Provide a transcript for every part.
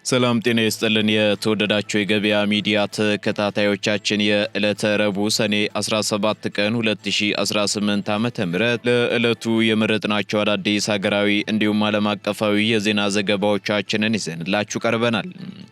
ሰላም ጤና ይስጥልን የተወደዳችሁ የገበያ ሚዲያ ተከታታዮቻችን የዕለተ ረቡዕ ሰኔ 17 ቀን 2018 ዓ.ም ለዕለቱ የመረጥናቸው አዳዲስ ሀገራዊ እንዲሁም ዓለም አቀፋዊ የዜና ዘገባዎቻችንን ይዘንላችሁ ቀርበናል።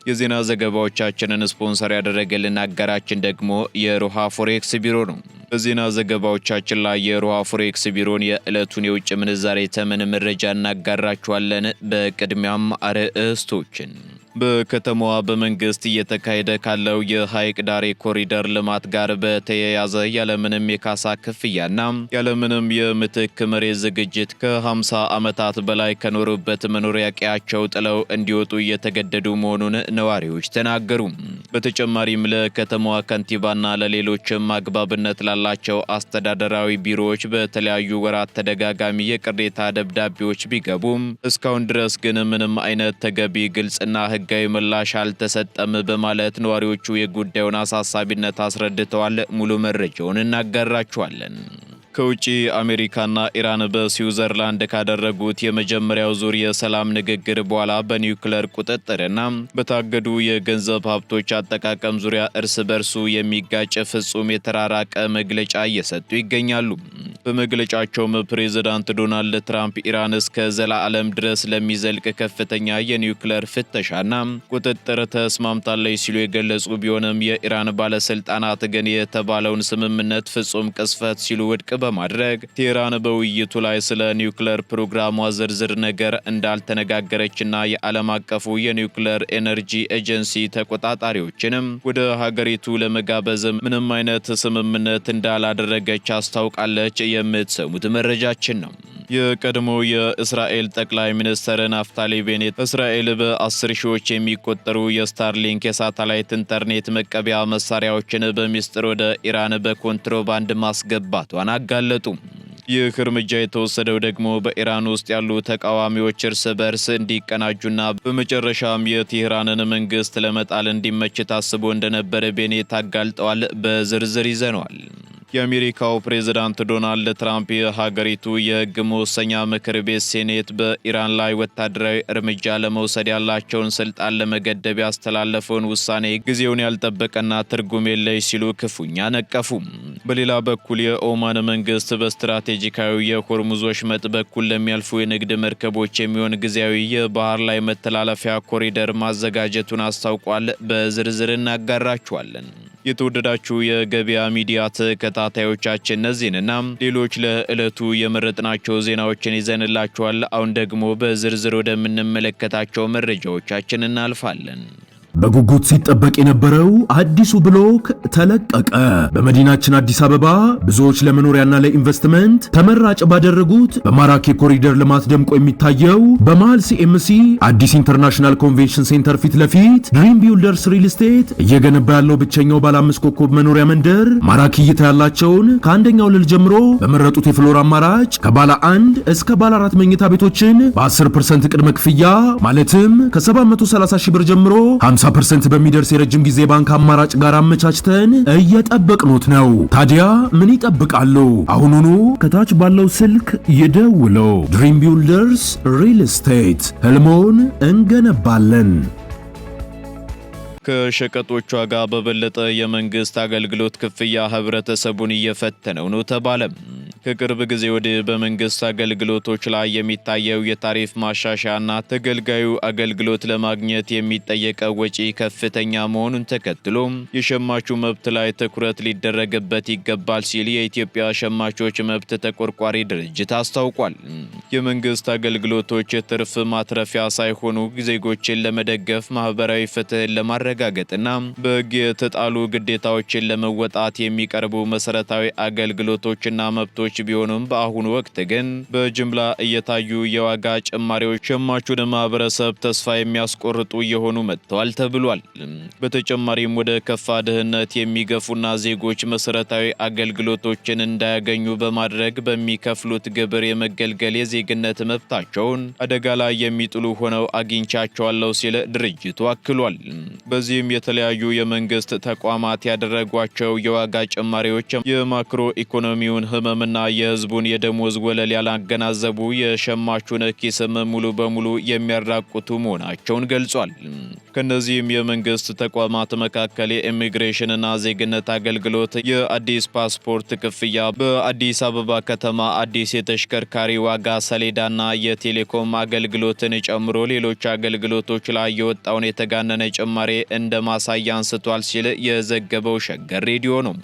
የዜና ዘገባዎቻችንን ስፖንሰር ያደረገልን አጋራችን ደግሞ የሮሃ ፎሬክስ ቢሮ ነው። በዜና ዘገባዎቻችን ላይ የሮሃ ፎሬክስ ቢሮን የዕለቱን የውጭ ምንዛሬ ተመን መረጃ እናጋራችኋለን። በቅድሚያም አርዕስቶችን በከተማዋ በመንግስት እየተካሄደ ካለው የሐይቅ ዳር ኮሪደር ልማት ጋር በተያያዘ ያለምንም የካሳ ክፍያና ያለምንም የምትክ መሬት ዝግጅት ከ50 ዓመታት በላይ ከኖሩበት መኖሪያ ቀያቸው ጥለው እንዲወጡ እየተገደዱ መሆኑን ነዋሪዎች ተናገሩ። በተጨማሪም ለከተማዋ ከንቲባና ለሌሎችም አግባብነት ላላቸው አስተዳደራዊ ቢሮዎች በተለያዩ ወራት ተደጋጋሚ የቅሬታ ደብዳቤዎች ቢገቡም እስካሁን ድረስ ግን ምንም አይነት ተገቢ ግልጽና ህጋዊ ምላሽ አልተሰጠም በማለት ነዋሪዎቹ የጉዳዩን አሳሳቢነት አስረድተዋል። ሙሉ መረጃውን እናጋራችኋለን። ከውጪ አሜሪካና ኢራን በስዊዘርላንድ ካደረጉት የመጀመሪያው ዙር የሰላም ንግግር በኋላ በኒውክሌር ቁጥጥርና በታገዱ የገንዘብ ሀብቶች አጠቃቀም ዙሪያ እርስ በርሱ የሚጋጭ ፍጹም የተራራቀ መግለጫ እየሰጡ ይገኛሉ። በመግለጫቸውም ፕሬዝዳንት ዶናልድ ትራምፕ ኢራን እስከ ዘላለም ድረስ ለሚዘልቅ ከፍተኛ የኒውክሌር ፍተሻና ቁጥጥር ተስማምታለች ሲሉ የገለጹ ቢሆንም የኢራን ባለስልጣናት ግን የተባለውን ስምምነት ፍጹም ቅስፈት ሲሉ ውድቅ በማድረግ ቴህራን በውይይቱ ላይ ስለ ኒውክሌር ፕሮግራሟ ዝርዝር ነገር እንዳልተነጋገረችና የዓለም አቀፉ የኒውክሌር ኤነርጂ ኤጀንሲ ተቆጣጣሪዎችንም ወደ ሀገሪቱ ለመጋበዝ ምንም አይነት ስምምነት እንዳላደረገች አስታውቃለች። የምትሰሙት መረጃችን ነው። የቀድሞ የእስራኤል ጠቅላይ ሚኒስትር ናፍታሊ ቤኔት እስራኤል በ10 ሺዎች የሚቆጠሩ የስታርሊንክ የሳተላይት ኢንተርኔት መቀበያ መሳሪያዎችን በሚስጥር ወደ ኢራን በኮንትሮባንድ ማስገባቷን አጋለጡ። ይህ እርምጃ የተወሰደው ደግሞ በኢራን ውስጥ ያሉ ተቃዋሚዎች እርስ በርስ እንዲቀናጁና በመጨረሻም የቴህራንን መንግስት ለመጣል እንዲመች ታስቦ እንደነበረ ቤኔት አጋልጠዋል። በዝርዝር ይዘነዋል። የአሜሪካው ፕሬዝዳንት ዶናልድ ትራምፕ የሀገሪቱ የሕግ መወሰኛ ምክር ቤት ሴኔት በኢራን ላይ ወታደራዊ እርምጃ ለመውሰድ ያላቸውን ስልጣን ለመገደብ ያስተላለፈውን ውሳኔ ጊዜውን ያልጠበቀና ትርጉም የለሽ ሲሉ ክፉኛ ነቀፉ። በሌላ በኩል የኦማን መንግስት በስትራቴጂካዊ የሆርሙዝ ወሽመጥ በኩል ለሚያልፉ የንግድ መርከቦች የሚሆን ጊዜያዊ የባህር ላይ መተላለፊያ ኮሪደር ማዘጋጀቱን አስታውቋል። በዝርዝር እናጋራችኋለን። የተወደዳችሁ የገበያ ሚዲያ ተከታታዮቻችን እነዚህንና ሌሎች ለዕለቱ የመረጥናቸው ዜናዎችን ይዘንላችኋል። አሁን ደግሞ በዝርዝር ወደምንመለከታቸው መረጃዎቻችን እናልፋለን። በጉጉት ሲጠበቅ የነበረው አዲሱ ብሎክ ተለቀቀ። በመዲናችን አዲስ አበባ ብዙዎች ለመኖሪያና ለኢንቨስትመንት ተመራጭ ባደረጉት በማራኪ ኮሪደር ልማት ደምቆ የሚታየው በመሃል ሲኤምሲ አዲስ ኢንተርናሽናል ኮንቬንሽን ሴንተር ፊት ለፊት ድሪም ቢልደርስ ሪል ስቴት እየገነባ ያለው ብቸኛው ባለ 5 ኮከብ መኖሪያ መንደር ማራኪ እይታ ያላቸውን ከአንደኛው ወለል ጀምሮ በመረጡት የፍሎር አማራጭ ከባለ 1 እስከ ባለ 4 መኝታ ቤቶችን በ10% ቅድመ ክፍያ ማለትም ከ730 ሺህ ብር ጀምሮ 50% በሚደርስ የረጅም ጊዜ ባንክ አማራጭ ጋር አመቻችተን እየጠበቅኑት ነው። ታዲያ ምን ይጠብቃሉ? አሁኑኑ ከታች ባለው ስልክ ይደውለው። ድሪም ቢልደርስ ሪል ስቴት ህልሞን እንገነባለን። ከሸቀጦቿ ጋር በበለጠ የመንግስት አገልግሎት ክፍያ ህብረተሰቡን እየፈተነው ነው ተባለ። ከቅርብ ጊዜ ወዲህ በመንግስት አገልግሎቶች ላይ የሚታየው የታሪፍ ማሻሻያና ተገልጋዩ አገልግሎት ለማግኘት የሚጠየቀው ወጪ ከፍተኛ መሆኑን ተከትሎ የሸማቹ መብት ላይ ትኩረት ሊደረግበት ይገባል ሲል የኢትዮጵያ ሸማቾች መብት ተቆርቋሪ ድርጅት አስታውቋል። የመንግስት አገልግሎቶች የትርፍ ማትረፊያ ሳይሆኑ ዜጎችን ለመደገፍ ማህበራዊ ፍትህን ለማረጋገጥና በሕግ የተጣሉ ግዴታዎችን ለመወጣት የሚቀርቡ መሰረታዊ አገልግሎቶችና መብቶች ቢሆኑም በአሁኑ ወቅት ግን በጅምላ እየታዩ የዋጋ ጭማሪዎች ሸማቹን ማህበረሰብ ተስፋ የሚያስቆርጡ እየሆኑ መጥተዋል ተብሏል። በተጨማሪም ወደ ከፋ ድህነት የሚገፉና ዜጎች መሰረታዊ አገልግሎቶችን እንዳያገኙ በማድረግ በሚከፍሉት ግብር የመገልገል የዜግነት መብታቸውን አደጋ ላይ የሚጥሉ ሆነው አግኝቻቸዋለሁ ሲል ድርጅቱ አክሏል። በዚህም የተለያዩ የመንግስት ተቋማት ያደረጓቸው የዋጋ ጭማሪዎች የማክሮ ኢኮኖሚውን ህመምና የህዝቡን የደሞዝ ወለል ያላገናዘቡ የሸማቹን ኪስም ሙሉ በሙሉ የሚያራቁቱ መሆናቸውን ገልጿል። ከነዚህም የመንግስት ተቋማት መካከል የኢሚግሬሽንና ዜግነት አገልግሎት፣ የአዲስ ፓስፖርት ክፍያ፣ በአዲስ አበባ ከተማ አዲስ የተሽከርካሪ ዋጋ ሰሌዳና የቴሌኮም አገልግሎትን ጨምሮ ሌሎች አገልግሎቶች ላይ የወጣውን የተጋነነ ጭማሬ እንደ ማሳያ አንስቷል ሲል የዘገበው ሸገር ሬዲዮ ነው።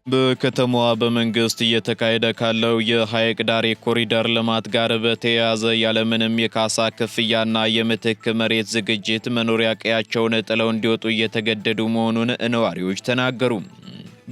በከተማዋ በመንግስት እየተካሄደ ካለው የሐይቅ ዳር ኮሪደር ልማት ጋር በተያያዘ ያለምንም የካሳ ክፍያና የምትክ መሬት ዝግጅት መኖሪያ ቀያቸውን ጥለው እንዲወጡ እየተገደዱ መሆኑን ነዋሪዎች ተናገሩ።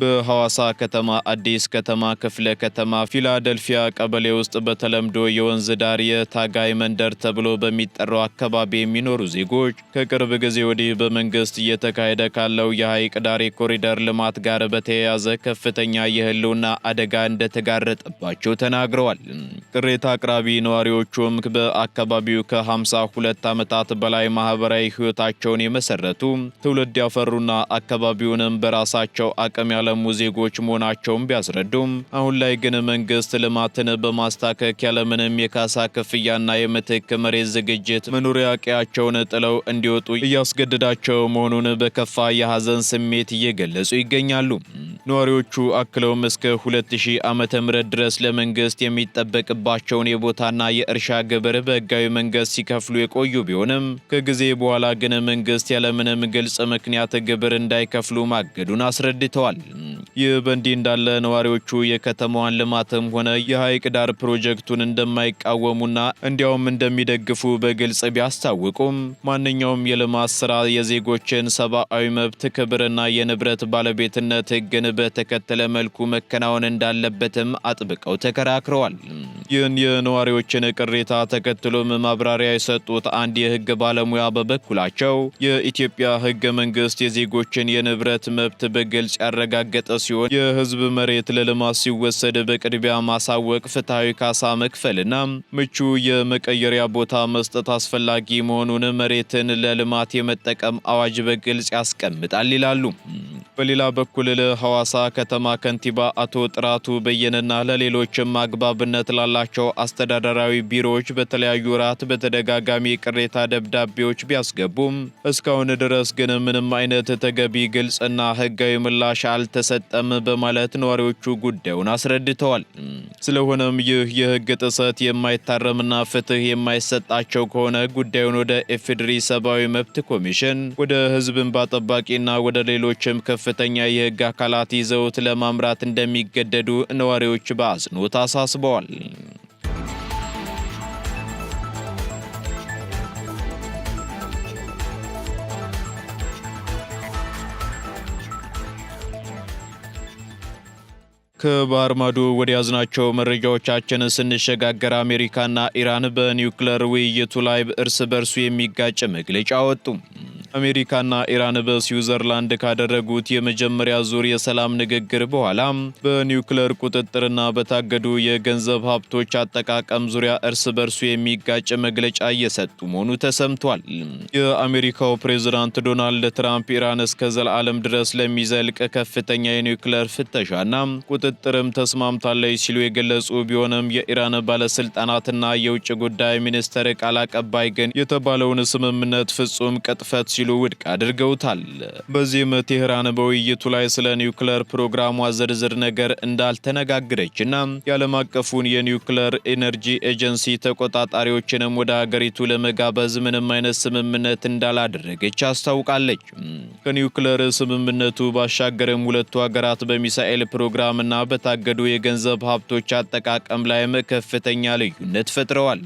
በሐዋሳ ከተማ አዲስ ከተማ ክፍለ ከተማ ፊላደልፊያ ቀበሌ ውስጥ በተለምዶ የወንዝ ዳር የታጋይ መንደር ተብሎ በሚጠራው አካባቢ የሚኖሩ ዜጎች ከቅርብ ጊዜ ወዲህ በመንግስት እየተካሄደ ካለው የሐይቅ ዳር ኮሪደር ልማት ጋር በተያያዘ ከፍተኛ የህልውና አደጋ እንደተጋረጠባቸው ተናግረዋል። ቅሬታ አቅራቢ ነዋሪዎቹም በአካባቢው ከ52 ዓመታት በላይ ማህበራዊ ህይወታቸውን የመሰረቱ ትውልድ ያፈሩና አካባቢውንም በራሳቸው አቅም ያለሙ ዜጎች መሆናቸውን ቢያስረዱም አሁን ላይ ግን መንግስት ልማትን በማስታከክ ያለምንም የካሳ ክፍያና የምትክ መሬት ዝግጅት መኖሪያ ቀያቸውን ጥለው እንዲወጡ እያስገደዳቸው መሆኑን በከፋ የሐዘን ስሜት እየገለጹ ይገኛሉ። ነዋሪዎቹ አክለውም እስከ 2000 ዓመተ ምህረት ድረስ ለመንግስት የሚጠበቅባቸውን የቦታና የእርሻ ግብር በህጋዊ መንገድ ሲከፍሉ የቆዩ ቢሆንም ከጊዜ በኋላ ግን መንግስት ያለምንም ግልጽ ምክንያት ግብር እንዳይከፍሉ ማገዱን አስረድተዋል። ይህ በእንዲህ እንዳለ ነዋሪዎቹ የከተማዋን ልማትም ሆነ የሐይቅ ዳር ፕሮጀክቱን እንደማይቃወሙና እንዲያውም እንደሚደግፉ በግልጽ ቢያስታውቁም ማንኛውም የልማት ስራ የዜጎችን ሰብአዊ መብት ክብርና የንብረት ባለቤትነት ህግን በተከተለ መልኩ መከናወን እንዳለበትም አጥብቀው ተከራክረዋል። ይህን የነዋሪዎችን ቅሬታ ተከትሎም ማብራሪያ የሰጡት አንድ የህግ ባለሙያ በበኩላቸው የኢትዮጵያ ህገ መንግስት የዜጎችን የንብረት መብት በግልጽ ያረጋገጠ ሲሆን የህዝብ መሬት ለልማት ሲወሰድ በቅድሚያ ማሳወቅ፣ ፍትሐዊ ካሳ መክፈልና ምቹ የመቀየሪያ ቦታ መስጠት አስፈላጊ መሆኑን መሬትን ለልማት የመጠቀም አዋጅ በግልጽ ያስቀምጣል ይላሉ። በሌላ በኩል ለሐዋሳ ከተማ ከንቲባ አቶ ጥራቱ በየነና ለሌሎችም አግባብነት ላላቸው አስተዳደራዊ ቢሮዎች በተለያዩ ወራት በተደጋጋሚ ቅሬታ ደብዳቤዎች ቢያስገቡም እስካሁን ድረስ ግን ምንም አይነት ተገቢ ግልጽና ህጋዊ ምላሽ አልተሰጠም በማለት ነዋሪዎቹ ጉዳዩን አስረድተዋል። ስለሆነም ይህ የህግ ጥሰት የማይታረምና ፍትህ የማይሰጣቸው ከሆነ ጉዳዩን ወደ ኢፌዴሪ ሰብአዊ መብት ኮሚሽን፣ ወደ ህዝብ እንባ ጠባቂና ወደ ሌሎችም ከፍተኛ የህግ አካላት ይዘውት ለማምራት እንደሚገደዱ ነዋሪዎች በአጽንኦት አሳስበዋል። ከባህር ማዶ ወደ ያዝናቸው መረጃዎቻችን ስንሸጋገር አሜሪካና ኢራን በኒውክሌር ውይይቱ ላይ እርስ በርሱ የሚጋጭ መግለጫ አወጡ። አሜሪካና ኢራን በስዊዘርላንድ ካደረጉት የመጀመሪያ ዙር የሰላም ንግግር በኋላ በኒውክሌር ቁጥጥርና በታገዱ የገንዘብ ሀብቶች አጠቃቀም ዙሪያ እርስ በርሱ የሚጋጭ መግለጫ እየሰጡ መሆኑ ተሰምቷል። የአሜሪካው ፕሬዝዳንት ዶናልድ ትራምፕ ኢራን እስከ ዘላለም ድረስ ለሚዘልቅ ከፍተኛ የኒውክሌር ፍተሻና ቁጥጥርም ተስማምታለች ሲሉ የገለጹ ቢሆንም የኢራን ባለስልጣናትና የውጭ ጉዳይ ሚኒስትር ቃል አቀባይ ግን የተባለውን ስምምነት ፍጹም ቅጥፈት ሲሉ ውድቅ አድርገውታል። በዚህም ቴህራን በውይይቱ ላይ ስለ ኒውክሌር ፕሮግራሟ ዝርዝር ነገር እንዳልተነጋገረችና የዓለም አቀፉን የኒውክሌር ኤነርጂ ኤጀንሲ ተቆጣጣሪዎችንም ወደ ሀገሪቱ ለመጋበዝ ምንም አይነት ስምምነት እንዳላደረገች አስታውቃለች። ከኒውክሌር ስምምነቱ ባሻገርም ሁለቱ ሀገራት በሚሳኤል ፕሮግራምና በታገዱ የገንዘብ ሀብቶች አጠቃቀም ላይም ከፍተኛ ልዩነት ፈጥረዋል።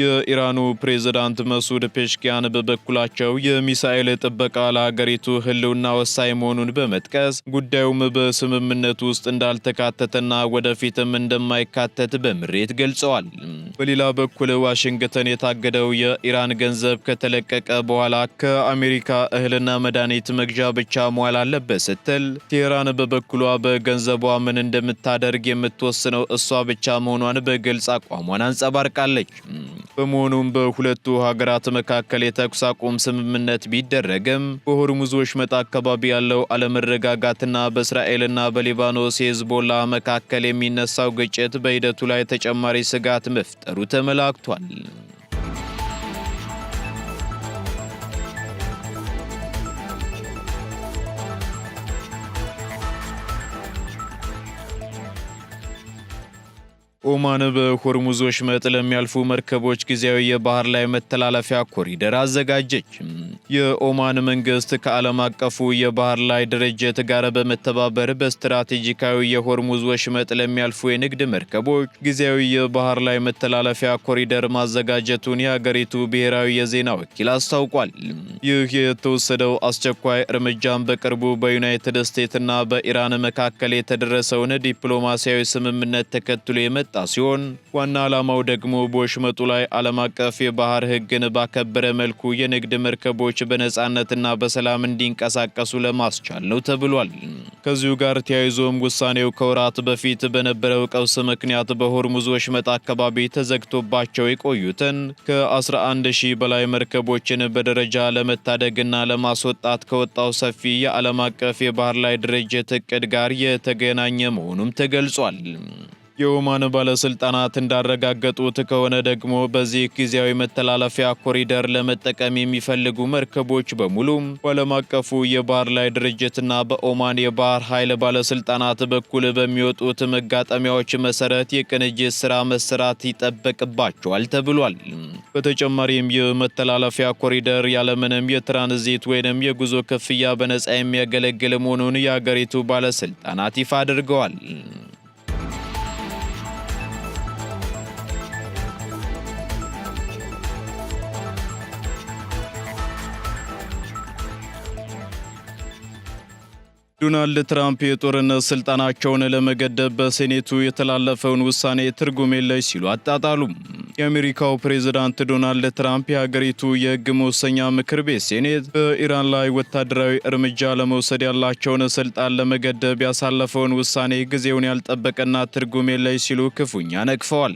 የኢራኑ ፕሬዝዳንት መሱድ ፔሽኪያን በበኩላቸው የሚሳኤል ጥበቃ ለሀገሪቱ ህልውና ወሳኝ መሆኑን በመጥቀስ ጉዳዩም በስምምነቱ ውስጥ እንዳልተካተተና ወደፊትም እንደማይካተት በምሬት ገልጸዋል። በሌላ በኩል ዋሽንግተን የታገደው የኢራን ገንዘብ ከተለቀቀ በኋላ ከአሜሪካ እህልና መድኃኒት መግዣ ብቻ መዋል አለበት ስትል ቴህራን በበኩሏ በገንዘቧ ምን እንደምታደርግ የምትወስነው እሷ ብቻ መሆኗን በግልጽ አቋሟን አንጸባርቃለች። በመሆኑም በሁለቱ ሀገራት መካከል የተኩስ አቁም ስምምነት ቢደረግም በሆርሙዝ ወሽመጥ አካባቢ ያለው አለመረጋጋትና በእስራኤልና በሊባኖስ የሂዝቦላ መካከል የሚነሳው ግጭት በሂደቱ ላይ ተጨማሪ ስጋት መፍጠሩ ተመላክቷል። ኦማን በሆርሙዝ ወሽመጥ ለሚያልፉ መርከቦች ጊዜያዊ የባህር ላይ መተላለፊያ ኮሪደር አዘጋጀች። የኦማን መንግስት ከዓለም አቀፉ የባህር ላይ ድርጅት ጋር በመተባበር በስትራቴጂካዊ የሆርሙዝ ወሽመጥ ለሚያልፉ የንግድ መርከቦች ጊዜያዊ የባህር ላይ መተላለፊያ ኮሪደር ማዘጋጀቱን የሀገሪቱ ብሔራዊ የዜና ወኪል አስታውቋል። ይህ የተወሰደው አስቸኳይ እርምጃም በቅርቡ በዩናይትድ ስቴትስና በኢራን መካከል የተደረሰውን ዲፕሎማሲያዊ ስምምነት ተከትሎ የመጣ ሲሆን ዋና ዓላማው ደግሞ በወሽመጡ ላይ ዓለም አቀፍ የባህር ሕግን ባከበረ መልኩ የንግድ መርከቦች በነጻነትና በሰላም እንዲንቀሳቀሱ ለማስቻል ነው ተብሏል። ከዚሁ ጋር ተያይዞም ውሳኔው ከወራት በፊት በነበረው ቀውስ ምክንያት በሆርሙዝ ወሽመጥ አካባቢ ተዘግቶባቸው የቆዩትን ከ11,000 በላይ መርከቦችን በደረጃ ለመታደግና ለማስወጣት ከወጣው ሰፊ የዓለም አቀፍ የባህር ላይ ድርጅት እቅድ ጋር የተገናኘ መሆኑም ተገልጿል። የኦማን ባለስልጣናት እንዳረጋገጡት ከሆነ ደግሞ በዚህ ጊዜያዊ መተላለፊያ ኮሪደር ለመጠቀም የሚፈልጉ መርከቦች በሙሉ በዓለም አቀፉ የባህር ላይ ድርጅትና በኦማን የባህር ኃይል ባለስልጣናት በኩል በሚወጡት መጋጠሚያዎች መሰረት የቅንጅት ስራ መስራት ይጠበቅባቸዋል ተብሏል። በተጨማሪም የመተላለፊያ ኮሪደር ያለምንም የትራንዚት ወይንም የጉዞ ክፍያ በነጻ የሚያገለግል መሆኑን የአገሪቱ ባለስልጣናት ይፋ አድርገዋል። ዶናልድ ትራምፕ የጦርነት ስልጣናቸውን ለመገደብ በሴኔቱ የተላለፈውን ውሳኔ ትርጉም የለሽ ሲሉ አጣጣሉ። የአሜሪካው ፕሬዝዳንት ዶናልድ ትራምፕ የሀገሪቱ የሕግ መወሰኛ ምክር ቤት ሴኔት በኢራን ላይ ወታደራዊ እርምጃ ለመውሰድ ያላቸውን ስልጣን ለመገደብ ያሳለፈውን ውሳኔ ጊዜውን ያልጠበቀና ትርጉም የለሽ ሲሉ ክፉኛ ነቅፈዋል።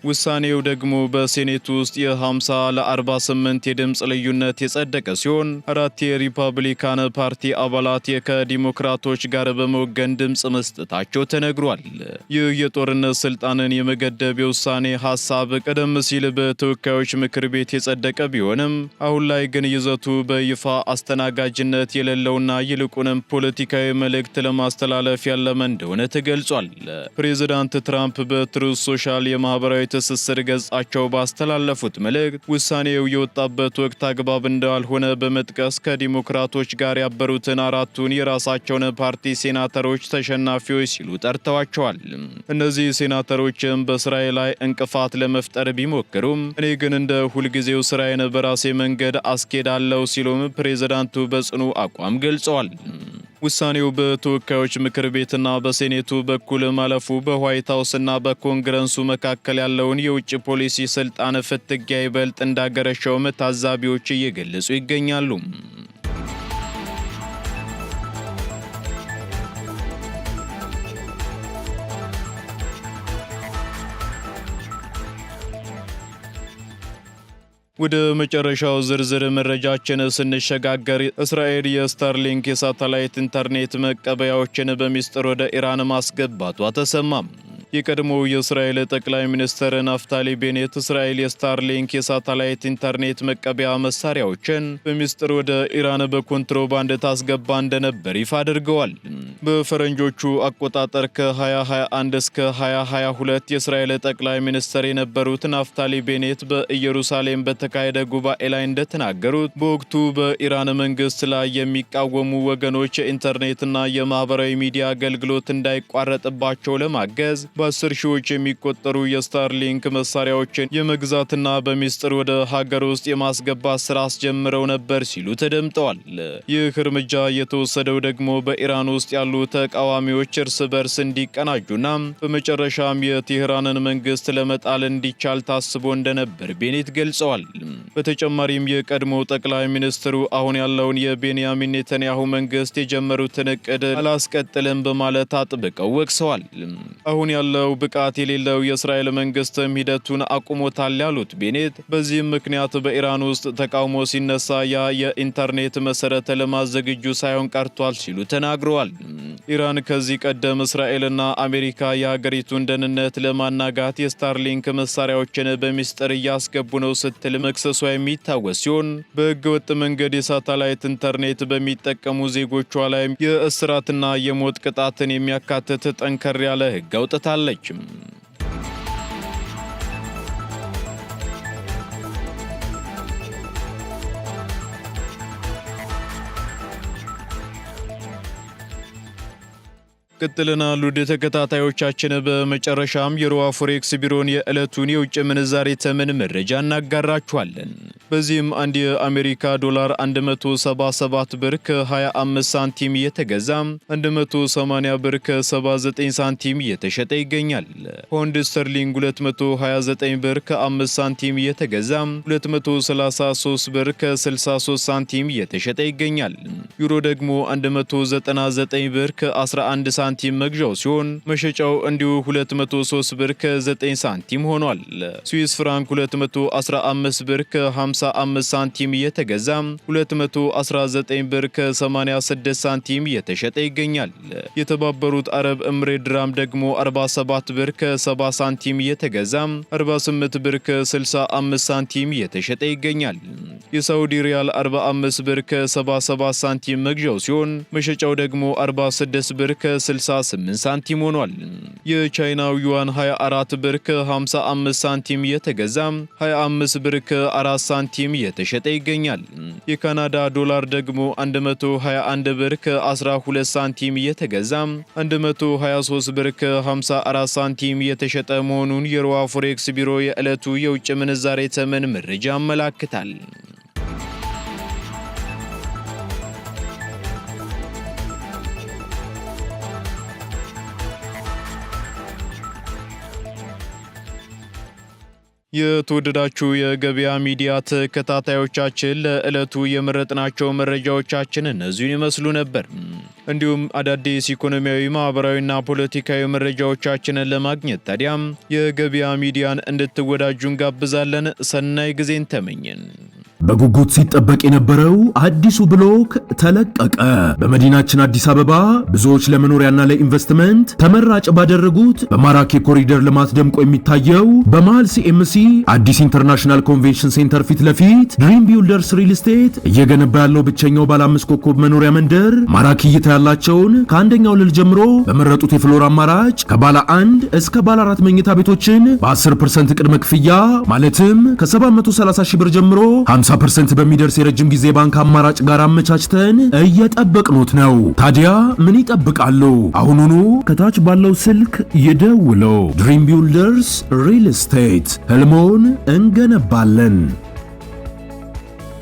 ውሳኔው ደግሞ በሴኔቱ ውስጥ የ50 ለ48 የድምፅ ልዩነት የጸደቀ ሲሆን 4 የሪፐብሊካን ፓርቲ አባላት ከዲሞክራቶች ጋር በመወገን ድምፅ መስጠታቸው ተነግሯል። ይህ የጦርነት ስልጣንን የመገደብ የውሳኔ ሐሳብ ቀደም ሲል በተወካዮች ምክር ቤት የጸደቀ ቢሆንም አሁን ላይ ግን ይዘቱ በይፋ አስተናጋጅነት የሌለውና ይልቁንም ፖለቲካዊ መልእክት ለማስተላለፍ ያለመ እንደሆነ ተገልጿል። ፕሬዝዳንት ትራምፕ በትሩዝ ሶሻል የማህበራዊ ትስስር ገጻቸው ባስተላለፉት መልእክት ውሳኔው የወጣበት ወቅት አግባብ እንዳልሆነ በመጥቀስ ከዲሞክራቶች ጋር ያበሩትን 4ቱን የራሳቸውን ፓርቲ ሴናተሮች ተሸናፊዎች ሲሉ ጠርተዋቸዋል። እነዚህ ሴናተሮችም በስራዬ ላይ እንቅፋት ለመፍጠር ቢሞክሩም እኔ ግን እንደ ሁልጊዜው ስራዬን በራሴ መንገድ አስኬዳለሁ ሲሉም ፕሬዝዳንቱ በጽኑ አቋም ገልጸዋል። ውሳኔው በተወካዮች ምክር ቤትና በሴኔቱ በኩል ማለፉ በዋይት ሃውስና በኮንግረሱ መካከል ያለውን የውጭ ፖሊሲ ስልጣን ፍትጊያ ይበልጥ እንዳገረሸውም ታዛቢዎች እየገለጹ ይገኛሉ። ወደ መጨረሻው ዝርዝር መረጃችን ስንሸጋገር እስራኤል የስታርሊንክ የሳተላይት ኢንተርኔት መቀበያዎችን በሚስጥር ወደ ኢራን ማስገባቷ ተሰማም። የቀድሞው የእስራኤል ጠቅላይ ሚኒስትር ናፍታሊ ቤኔት እስራኤል የስታርሊንክ የሳተላይት ኢንተርኔት መቀበያ መሳሪያዎችን በሚስጥር ወደ ኢራን በኮንትሮባንድ ታስገባ እንደነበር ይፋ አድርገዋል። በፈረንጆቹ አቆጣጠር ከ2021 እስከ 2022 የእስራኤል ጠቅላይ ሚኒስትር የነበሩት ናፍታሊ ቤኔት በኢየሩሳሌም በተካሄደ ጉባኤ ላይ እንደተናገሩት በወቅቱ በኢራን መንግስት ላይ የሚቃወሙ ወገኖች የኢንተርኔትና የማህበራዊ ሚዲያ አገልግሎት እንዳይቋረጥባቸው ለማገዝ በ10 ሺዎች የሚቆጠሩ የስታርሊንክ መሳሪያዎችን የመግዛትና በሚስጥር ወደ ሀገር ውስጥ የማስገባት ስራ አስጀምረው ነበር ሲሉ ተደምጠዋል። ይህ እርምጃ የተወሰደው ደግሞ በኢራን ውስጥ ያሉ ተቃዋሚዎች እርስ በርስ እንዲቀናጁና በመጨረሻም የቴህራንን መንግስት ለመጣል እንዲቻል ታስቦ እንደነበር ቤኔት ገልጸዋል። በተጨማሪም የቀድሞ ጠቅላይ ሚኒስትሩ አሁን ያለውን የቤንያሚን ኔታንያሁ መንግስት የጀመሩትን እቅድ አላስቀጥልም በማለት አጥብቀው ወቅሰዋል። አሁን ያለው ብቃት የሌለው የእስራኤል መንግስትም ሂደቱን አቁሞታል ያሉት ቤኔት በዚህም ምክንያት በኢራን ውስጥ ተቃውሞ ሲነሳ ያ የኢንተርኔት መሰረተ ልማት ዝግጁ ሳይሆን ቀርቷል ሲሉ ተናግረዋል። ኢራን ከዚህ ቀደም እስራኤልና አሜሪካ የሀገሪቱን ደህንነት ለማናጋት የስታርሊንክ መሳሪያዎችን በሚስጥር እያስገቡ ነው ስትል መክሰሷ የሚታወስ ሲሆን በህገወጥ መንገድ የሳተላይት ኢንተርኔት በሚጠቀሙ ዜጎቿ ላይ የእስራትና የሞት ቅጣትን የሚያካትት ጠንከር ያለ ህግ አውጥታለች። ቀጥለናል ውድ ተከታታዮቻችን። በመጨረሻም የሮሃ ፎሬክስ ቢሮን የዕለቱን የውጭ ምንዛሬ ተመን መረጃ እናጋራችኋለን። በዚህም አንድ የአሜሪካ ዶላር 177 ብር ከ25 ሳንቲም እየተገዛ 180 ብር ከ79 ሳንቲም እየተሸጠ ይገኛል። ፓውንድ ስተርሊንግ 229 ብር ከ5 ሳንቲም እየተገዛ 233 ብር ከ63 ሳንቲም እየተሸጠ ይገኛል። ዩሮ ደግሞ 199 ብር ከ11 ሳንቲም መግዣው ሲሆን መሸጫው እንዲሁ 203 ብር ከ9 ሳንቲም ሆኗል። ስዊስ ፍራንክ 215 ብር ከ55 ሳንቲም እየተገዛ 219 ብር ከ86 ሳንቲም እየተሸጠ ይገኛል። የተባበሩት አረብ ኤምሬት ድራም ደግሞ 47 ብር ከ70 ሳንቲም እየተገዛ 48 ብር ከ65 ሳንቲም እየተሸጠ ይገኛል። የሳውዲ ሪያል 45 ብር ከ77 ሳንቲም መግዣው ሲሆን መሸጫው ደግሞ 46 ብር ከ68 ሳንቲም ሆኗል። የቻይናው ዩዋን 24 ብር ከ55 ሳንቲም እየተገዛ 25 ብር ከ4 ሳንቲም እየተሸጠ ይገኛል። የካናዳ ዶላር ደግሞ 121 ብር ከ12 ሳንቲም እየተገዛ 123 ብር ከ54 ሳንቲም እየተሸጠ መሆኑን የሮሃ ፎሬክስ ቢሮ የዕለቱ የውጭ ምንዛሬ ተመን መረጃ ያመለክታል። የተወደዳችሁ የገበያ ሚዲያ ተከታታዮቻችን ለዕለቱ የመረጥናቸው መረጃዎቻችን እነዚህን ይመስሉ ነበር። እንዲሁም አዳዲስ ኢኮኖሚያዊ፣ ማህበራዊና ፖለቲካዊ መረጃዎቻችንን ለማግኘት ታዲያም የገበያ ሚዲያን እንድትወዳጁ እንጋብዛለን። ሰናይ ጊዜን ተመኘን። በጉጉት ሲጠበቅ የነበረው አዲሱ ብሎክ ተለቀቀ። በመዲናችን አዲስ አበባ ብዙዎች ለመኖሪያና ለኢንቨስትመንት ተመራጭ ባደረጉት በማራኪ ኮሪደር ልማት ደምቆ የሚታየው በመሃል ሲኤምሲ አዲስ ኢንተርናሽናል ኮንቬንሽን ሴንተር ፊት ለፊት ድሪም ቢልደርስ ሪል ስቴት እየገነባ ያለው ብቸኛው ባለ 5 ኮከብ መኖሪያ መንደር ማራኪ እይታ ያላቸውን ከአንደኛው ወለል ጀምሮ በመረጡት የፍሎር አማራጭ ከባለ 1 እስከ ባለ 4 መኝታ ቤቶችን በ10% ቅድመ ክፍያ ማለትም ከ730 ሺህ ብር ጀምሮ 50% በሚደርስ የረጅም ጊዜ ባንክ አማራጭ ጋር አመቻችተን እየጠበቅኖት ነው። ታዲያ ምን ይጠብቃሉ? አሁኑኑ ከታች ባለው ስልክ ይደውለው። ድሪም ቢልደርስ ሪል ስቴት ህልሞን እንገነባለን።